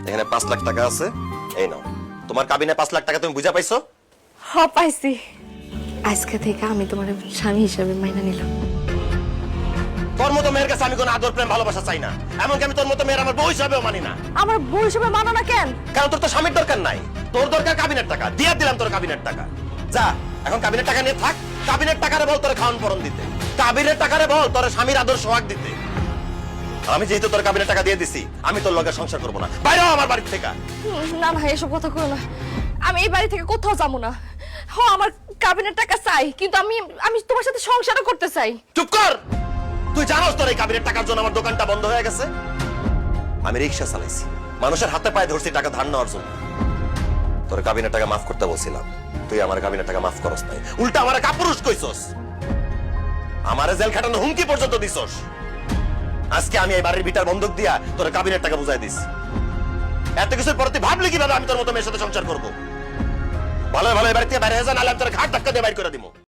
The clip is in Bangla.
এখানে 5 লাখ টাকা আছে, এই নাও। তোমার কাবিনে 5 লাখ টাকা তুমি বুঝা পাইছো? হ্যাঁ পাইছি। আজকে থেকে আমি তোমার স্বামী হিসেবে মাইনা নিলাম। তোর মতো মেয়ের কাছে আমি কোনো আদর প্রেম ভালোবাসা চাই না, এমনকি আমি তোর মতো মেয়ের আমার বউ হিসাবেও মানি না। আমার বউ হিসেবে মানো না কেন? কারণ তোর তো স্বামীর দরকার নাই, তোর দরকার কাবিনের টাকা। দিয়ে দিলাম তোর কাবিনের টাকা, যা এখন কাবিনের টাকা নিয়ে থাক। কাবিনের টাকারে বল তোর খাওয়ান পরন দিতে, কাবিনের টাকারে বল তোর স্বামীর আদর সোহাগ দিতে। আমি যেহেতু তোর কাবিনের টাকা দিয়ে দিছি, আমি তোর লগে সংসার করবো না। বাইরে হ আমার বাড়ি থেকে। না না, এসব কথা কই না। আমি এই বাড়ি থেকে কোথাও যাবো না। হ্যাঁ আমার কাবিনের টাকা চাই, কিন্তু আমি আমি তোমার সাথে সংসারও করতে চাই। চুপ কর। তুই জানোস তোর এই কাবিনের টাকার জন্য আমার দোকানটা বন্ধ হয়ে গেছে। আমি রিক্সা চালাইছি, মানুষের হাতে পায়ে ধরছি টাকা ধার নেওয়ার জন্য। তোর কাবিনের টাকা মাফ করতে বলছিলাম, তুই আমার কাবিনের টাকা মাফ করস নাই, উল্টা আমারে কাপুরুষ কইছস, আমারে জেল খাটানো হুমকি পর্যন্ত দিছস। আজকে আমি এই বাড়ির বিটার বন্ধক দিয়া তোর কাবিনের টাকা বুঝাই দিস। এত কিছুর পর তুই ভাবলি কিভাবে আমি তোর মতো মেয়ের সাথে সংসার করবো? ভালো ভালো এবার থেকে বাইরে যা, নাহলে আমি তোর ঘাট ধাক্কা দিয়ে বাইর করে দিব।